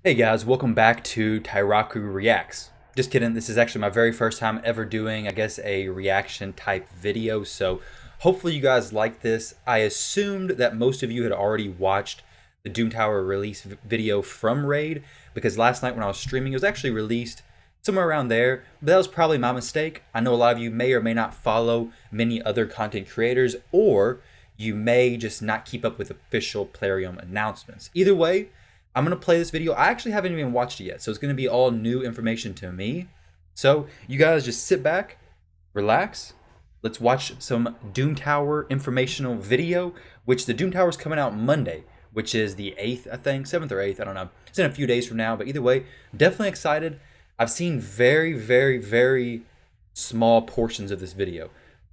Hey guys, welcome back to Tyraku Reacts. Just kidding, this is actually my very first time ever doing, I guess, a reaction type video, so hopefully you guys like this. I assumed that most of you had already watched the Doom Tower release video from Raid, because last night when I was streaming, it was actually released somewhere around there, but that was probably my mistake. I know a lot of you may or may not follow many other content creators, or you may just not keep up with official Plarium announcements. Either way, I'm going to play this video. I actually haven't even watched it yet, so it's going to be all new information to me. So you guys just sit back, relax. Let's watch some Doom Tower informational video, which the Doom Tower is coming out Monday, which is the 8th, I think, 7th or 8th, I don't know. It's in a few days from now, but either way, definitely excited. I've seen very small portions of this video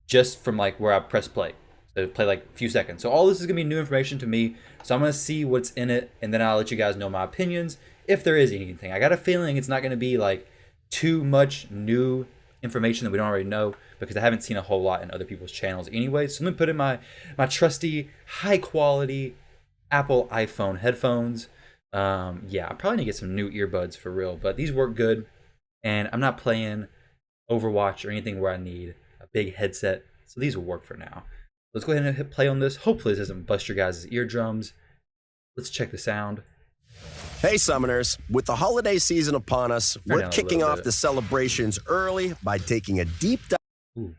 just from like where I press play. So play like a few seconds. So all this is gonna be new information to me. So I'm gonna see what's in it, and then I'll let you guys know my opinions if there is anything. I got a feeling it's not gonna be like too much new information that we don't already know, because I haven't seen a whole lot in other people's channels anyway. So let me put in my trusty high quality Apple iPhone headphones. Yeah, I probably need to get some new earbuds for real, but these work good, and I'm not playing Overwatch or anything where I need a big headset, so these will work for now. Let's go ahead and hit play on this. Hopefully this doesn't bust your guys' eardrums. Let's check the sound. Hey Summoners, with the holiday season upon us, we're kicking off the celebrations early by taking a deep dive. Ooh,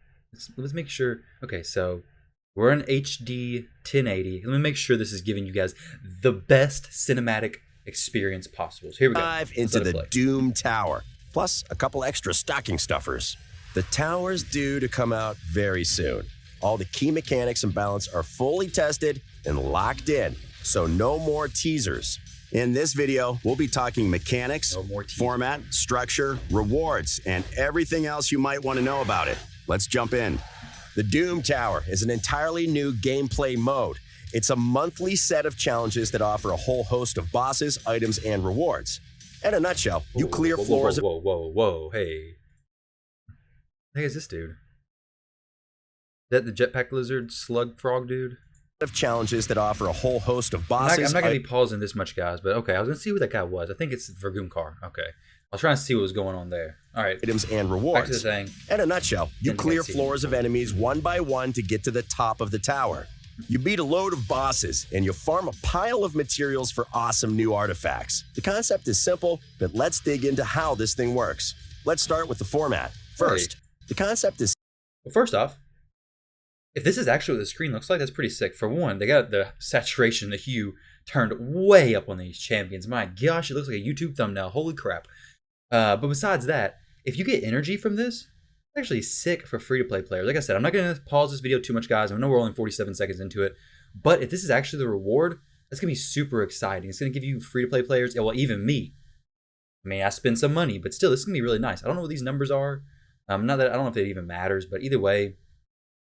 let's make sure. Okay, so we're in HD 1080. Let me make sure this is giving you guys the best cinematic experience possible. So here we go. Dive into the Doom Tower, plus a couple extra stocking stuffers. The tower's due to come out very soon. All the key mechanics and balance are fully tested and locked in, so no more teasers. In this video, we'll be talking mechanics, format, structure, rewards, and everything else you might want to know about it. Let's jump in. The Doom Tower is an entirely new gameplay mode. It's a monthly set of challenges that offer a whole host of bosses, items, and rewards. In a nutshell, you clear floors of... Whoa, hey. Hey, is this dude? Is that the jetpack lizard slug frog dude? Of challenges that offer a whole host of bosses. I'm not gonna be pausing this much, guys, but okay, I was gonna see who that guy was. I think it's Vergoon-Kar. Okay, I was trying to see what was going on there. All right, items and rewards. Back to the thing. In a nutshell, you clear floors of enemies one by one to get to the top of the tower. You beat a load of bosses, and you farm a pile of materials for awesome new artifacts. The concept is simple, but let's dig into how this thing works. Let's start with the format. First, the concept is... Well, first off, if this is actually what the screen looks like, that's pretty sick. For one, they got the saturation, the hue turned way up on these champions. My gosh, it looks like a YouTube thumbnail. Holy crap. But besides that, if you get energy from this, it's actually sick for free-to-play players. Like I said, I'm not going to pause this video too much, guys. I know we're only 47 seconds into it. But if this is actually the reward, that's going to be super exciting. It's going to give you free-to-play players, well, even me. I mean, I spend some money, but still, this is going to be really nice. I don't know what these numbers are. Not that I don't know if it even matters, but either way,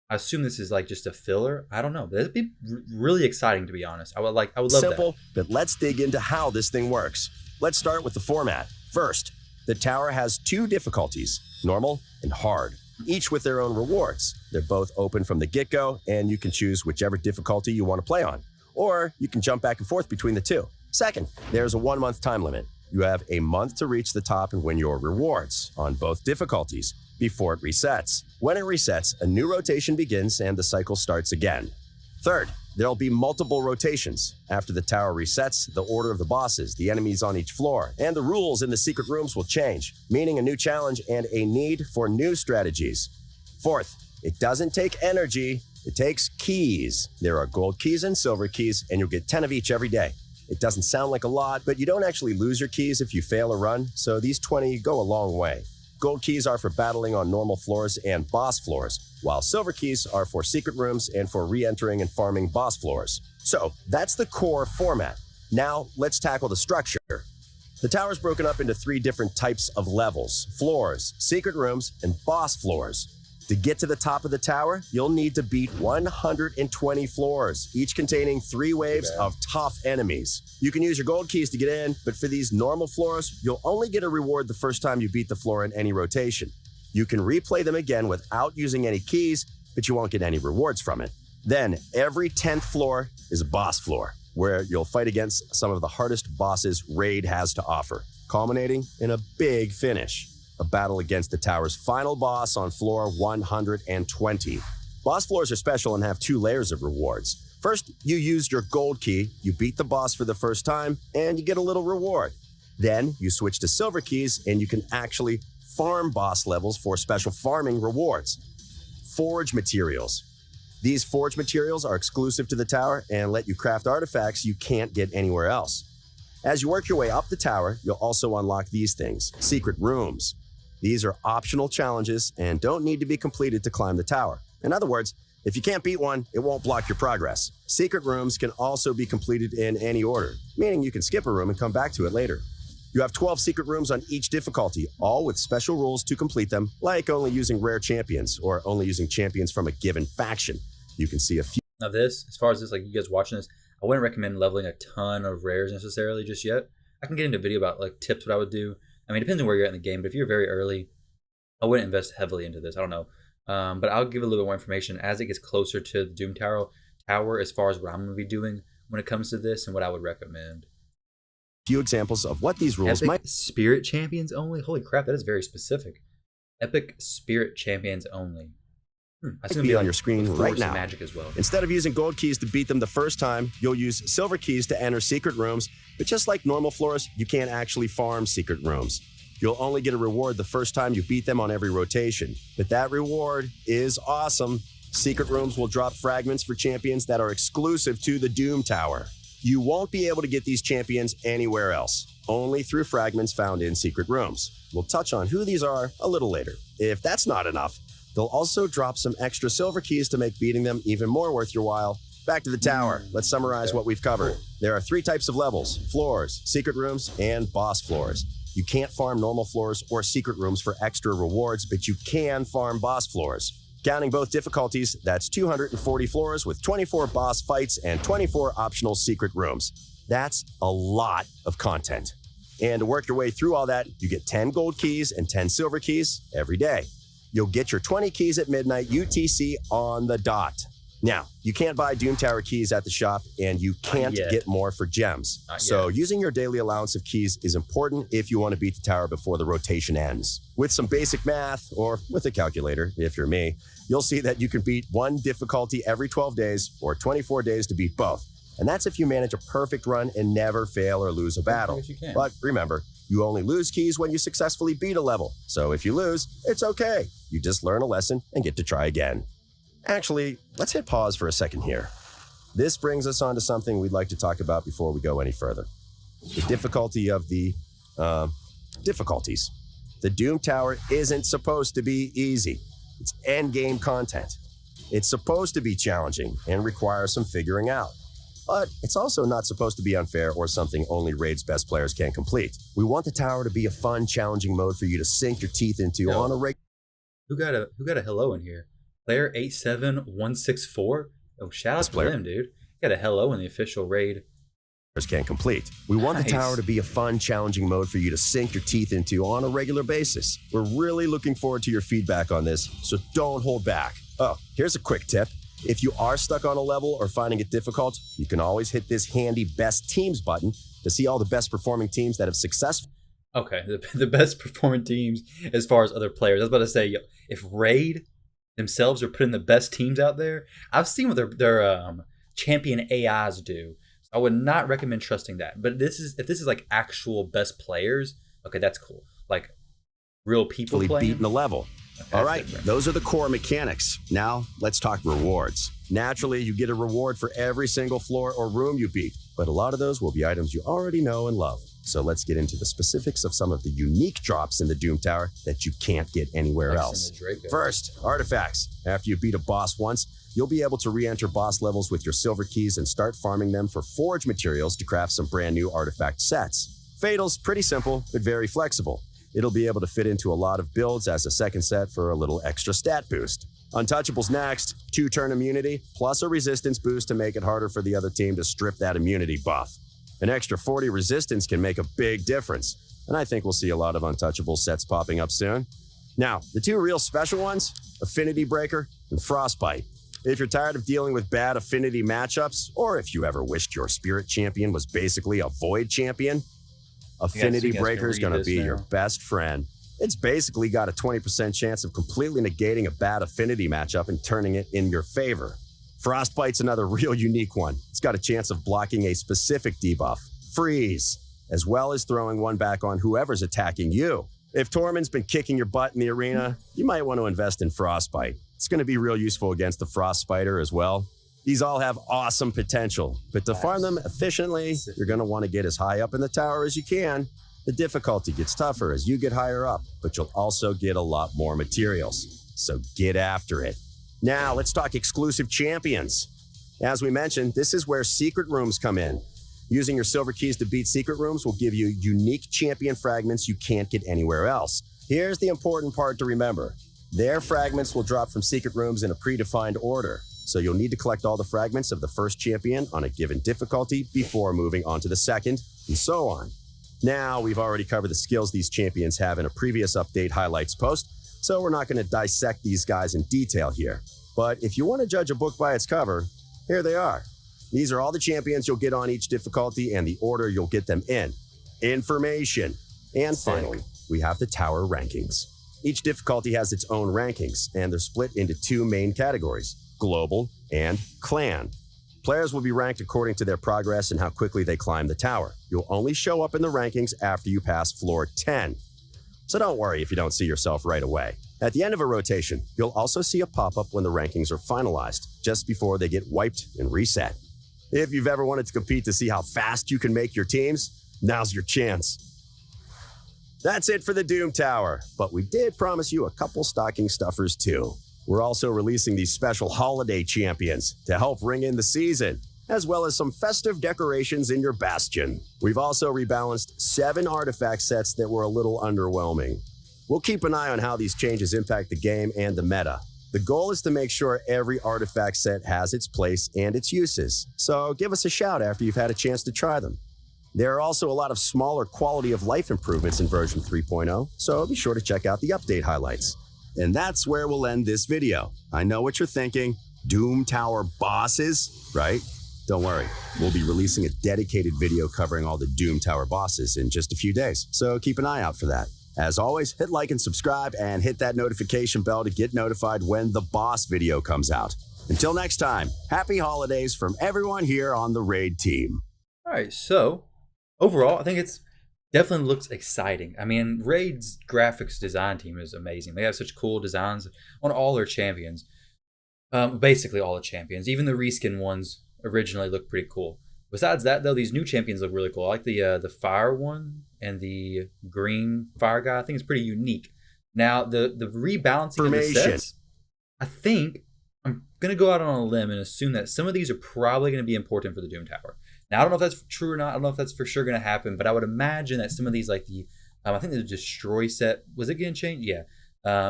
I assume this is like just a filler. I don't know. That'd be really exciting, to be honest. I would love that. Simple, but let's dig into how this thing works. Let's start with the format. First, the tower has two difficulties, normal and hard, each with their own rewards. They're both open from the get-go, and you can choose whichever difficulty you want to play on, or you can jump back and forth between the two. Second, there's a 1-month time limit. You have a month to reach the top and win your rewards on both difficulties before it resets. When it resets, a new rotation begins and the cycle starts again. Third, there'll be multiple rotations. After the tower resets, the order of the bosses, the enemies on each floor, and the rules in the secret rooms will change, meaning a new challenge and a need for new strategies. Fourth, it doesn't take energy, it takes keys. There are gold keys and silver keys, and you'll get 10 of each every day. It doesn't sound like a lot, but you don't actually lose your keys if you fail a run, so these 20 go a long way. Gold keys are for battling on normal floors and boss floors, while silver keys are for secret rooms and for re-entering and farming boss floors. So that's the core format. Now let's tackle the structure. The tower is broken up into 3 different types of levels: floors, secret rooms, and boss floors. To get to the top of the tower, you'll need to beat 120 floors, each containing 3 waves of tough enemies. You can use your gold keys to get in, but for these normal floors, you'll only get a reward the first time you beat the floor in any rotation. You can replay them again without using any keys, but you won't get any rewards from it. Then, every 10th floor is a boss floor. where you'll fight against some of the hardest bosses Raid has to offer, culminating in a big finish, a battle against the tower's final boss on floor 120. Boss floors are special and have 2 layers of rewards. First, you used your gold key, you beat the boss for the first time, and you get a little reward. Then, you switch to silver keys, and you can actually farm boss levels for special farming rewards. Forge materials. These forge materials are exclusive to the tower and let you craft artifacts you can't get anywhere else. As you work your way up the tower, you'll also unlock these things, secret rooms. These are optional challenges and don't need to be completed to climb the tower. In other words, if you can't beat one, it won't block your progress. Secret rooms can also be completed in any order, meaning you can skip a room and come back to it later. You have 12 secret rooms on each difficulty, all with special rules to complete them, like only using rare champions or only using champions from a given faction. You can see a few. Now this, as far as this, like you guys watching this, I wouldn't recommend leveling a ton of rares necessarily just yet. I can get into a video about like tips what I would do. I mean, it depends on where you're at in the game, but if you're very early, I wouldn't invest heavily into this. I don't know. But I'll give a little bit more information as it gets closer to the Doom Tower as far as what I'm going to be doing when it comes to this and what I would recommend. Few examples of what these rules Epic might. Spirit Champions only? Holy crap, that is very specific. Epic Spirit Champions only. That's going to be on your screen right now. Magic as well. Instead of using gold keys to beat them the first time, you'll use silver keys to enter secret rooms, but just like normal floors, you can't actually farm secret rooms. You'll only get a reward the first time you beat them on every rotation, but that reward is awesome. Secret rooms will drop fragments for champions that are exclusive to the Doom Tower. You won't be able to get these champions anywhere else, only through fragments found in secret rooms. We'll touch on who these are a little later. If that's not enough, they'll also drop some extra silver keys to make beating them even more worth your while. Back to the tower. Let's summarize what we've covered. There are 3 types of levels: floors, secret rooms, and boss floors. You can't farm normal floors or secret rooms for extra rewards, but you can farm boss floors. Counting both difficulties, that's 240 floors with 24 boss fights and 24 optional secret rooms. That's a lot of content. And to work your way through all that, you get 10 gold keys and 10 silver keys every day. You'll get your 20 keys at midnight UTC on the dot. Now, you can't buy Doom Tower keys at the shop, and you can't get more for gems. So using your daily allowance of keys is important if you want to beat the tower before the rotation ends. With some basic math, or with a calculator, if you're me, you'll see that you can beat one difficulty every 12 days or 24 days to beat both. And that's if you manage a perfect run and never fail or lose a battle. But remember, you only lose keys when you successfully beat a level. So if you lose, it's okay. You just learn a lesson and get to try again. Actually, let's hit pause for a second here. This brings us on to something we'd like to talk about before we go any further. The difficulty of the difficulties. The Doom Tower isn't supposed to be easy. It's endgame content. It's supposed to be challenging and require some figuring out. But it's also not supposed to be unfair or something only Raid's best players can complete. We want the tower to be a fun, challenging mode for you to sink your teeth into on a regular. Who got a hello in here? Player 87164. Oh, shout out to him, dude. Got a hello in the official Raid. Can't complete. We want the tower to be a fun, challenging mode for you to sink your teeth into on a regular basis. We're really looking forward to your feedback on this, so don't hold back. Oh, here's a quick tip. If you are stuck on a level or finding it difficult, you can always hit this handy Best Teams button to see all the best performing teams that have successfully. Okay, the best performing teams as far as other players. I was about to say, if Raid themselves are putting the best teams out there, I've seen what their champion AIs do. So I would not recommend trusting that. But if this is like actual best players, okay, that's cool. Like real people playing. Beating the level. Okay, all right, those are the core mechanics. Now, let's talk rewards. Naturally, you get a reward for every single floor or room you beat, but a lot of those will be items you already know and love. So let's get into the specifics of some of the unique drops in the Doom Tower that you can't get anywhere else. First, artifacts. After you beat a boss once, you'll be able to re-enter boss levels with your silver keys and start farming them for forge materials to craft some brand new artifact sets. Fatal's pretty simple, but very flexible. It'll be able to fit into a lot of builds as a second set for a little extra stat boost. Untouchable's next, 2-turn immunity, plus a resistance boost to make it harder for the other team to strip that immunity buff. An extra 40 resistance can make a big difference, and I think we'll see a lot of Untouchable sets popping up soon. Now, the 2 real special ones, Affinity Breaker and Frostbite. If you're tired of dealing with bad affinity matchups, or if you ever wished your spirit champion was basically a void champion, Affinity Breaker is going to be your best friend. It's basically got a 20% chance of completely negating a bad affinity matchup and turning it in your favor. Frostbite's another real unique one. It's got a chance of blocking a specific debuff, Freeze, as well as throwing one back on whoever's attacking you. If Tormund's been kicking your butt in the arena, you might want to invest in Frostbite. It's going to be real useful against the Frost Spider as well. These all have awesome potential, but to farm them efficiently, you're going to want to get as high up in the tower as you can. The difficulty gets tougher as you get higher up, but you'll also get a lot more materials. So get after it. Now, let's talk exclusive champions. As we mentioned, this is where secret rooms come in. Using your silver keys to beat secret rooms will give you unique champion fragments you can't get anywhere else. Here's the important part to remember. Their fragments will drop from secret rooms in a predefined order, so you'll need to collect all the fragments of the first champion on a given difficulty before moving on to the second, and so on. Now, we've already covered the skills these champions have in a previous update highlights post, so we're not going to dissect these guys in detail here. But if you want to judge a book by its cover, here they are. These are all the champions you'll get on each difficulty and the order you'll get them in. Information. And finally, we have the tower rankings. Each difficulty has its own rankings, and they're split into two main categories, global and clan. Players will be ranked according to their progress and how quickly they climb the tower. You'll only show up in the rankings after you pass floor 10. So don't worry if you don't see yourself right away. At the end of a rotation, you'll also see a pop-up when the rankings are finalized, just before they get wiped and reset. If you've ever wanted to compete to see how fast you can make your teams, now's your chance. That's it for the Doom Tower, but we did promise you a couple stocking stuffers too. We're also releasing these special holiday champions to help ring in the season, as well as some festive decorations in your bastion. We've also rebalanced 7 artifact sets that were a little underwhelming. We'll keep an eye on how these changes impact the game and the meta. The goal is to make sure every artifact set has its place and its uses, so give us a shout after you've had a chance to try them. There are also a lot of smaller quality of life improvements in version 3.0, so be sure to check out the update highlights. And that's where we'll end this video. I know what you're thinking, Doom Tower bosses, right? Don't worry, we'll be releasing a dedicated video covering all the Doom Tower bosses in just a few days, so keep an eye out for that. As always, hit like and subscribe and hit that notification bell to get notified when the boss video comes out. Until next time, happy holidays from everyone here on the Raid team. All right, so overall, I think it's definitely looks exciting. I mean, Raid's graphics design team is amazing. They have such cool designs on all their champions. Basically all the champions. Even the reskin ones originally look pretty cool. Besides that, though, these new champions look really cool. I like the fire one and the green fire guy. I think it's pretty unique. Now, the rebalancing of the sets, I think I'm going to go out on a limb and assume that some of these are probably going to be important for the Doom Tower. Now, I don't know if that's true or not. I don't know if that's for sure going to happen, but I would imagine that some of these, like I think the Destroy set, was it getting changed? Yeah.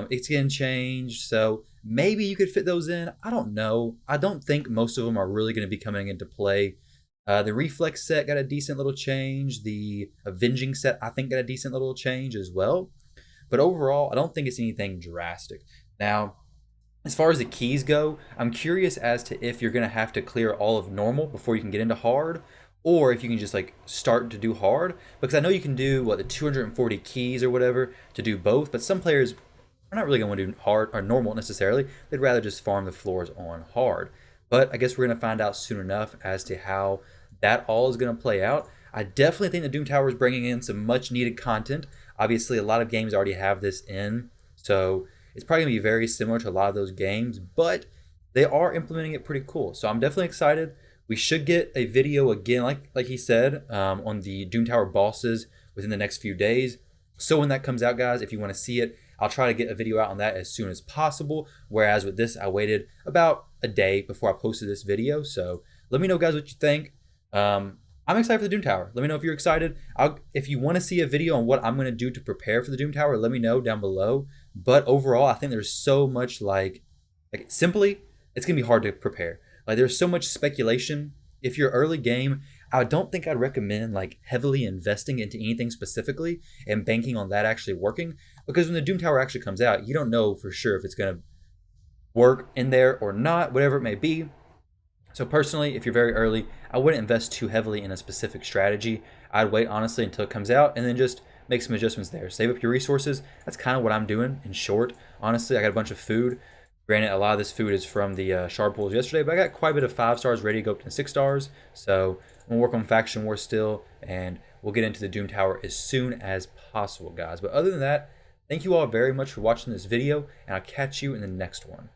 It's getting changed, so maybe you could fit those in. I don't know. I don't think most of them are really going to be coming into play. The Reflex set got a decent little change. The Avenging set, I think, got a decent little change as well. But overall, I don't think it's anything drastic. Now, as far as the keys go, I'm curious as to if you're going to have to clear all of normal before you can get into hard, or if you can just like start to do hard. Because I know you can do, the 240 keys or whatever to do both, but some players are not really going to want to do hard or normal necessarily. They'd rather just farm the floors on hard. But I guess we're going to find out soon enough as to how that all is going to play out. I definitely think the Doom Tower is bringing in some much needed content. Obviously, a lot of games already have this in, so it's probably going to be very similar to a lot of those games, but they are implementing it pretty cool. So I'm definitely excited. We should get a video again, like he said, on the Doom Tower bosses within the next few days. So when that comes out, guys, if you want to see it, I'll try to get a video out on that as soon as possible. Whereas with this, I waited about a day before I posted this video. So let me know, guys, what you think. I'm excited for the Doom Tower. Let me know if you're excited. If you want to see a video on what I'm going to do to prepare for the Doom Tower, let me know down below. But overall, I think there's so much simply, it's going to be hard to prepare. There's so much speculation. If you're early game, I don't think I'd recommend heavily investing into anything specifically and banking on that actually working, because when the Doom Tower actually comes out, you don't know for sure if it's going to work in there or not, whatever it may be. So personally, if you're very early, I wouldn't invest too heavily in a specific strategy. I'd wait honestly until it comes out and then just make some adjustments there. Save up your resources. That's kind of what I'm doing in short. Honestly, I got a bunch of food. Granted, a lot of this food is from the shard pools yesterday, but I got quite a bit of 5 stars ready to go up to 6 stars. So I'm going to work on Faction War still, and we'll get into the Doom Tower as soon as possible, guys. But other than that, thank you all very much for watching this video, and I'll catch you in the next one.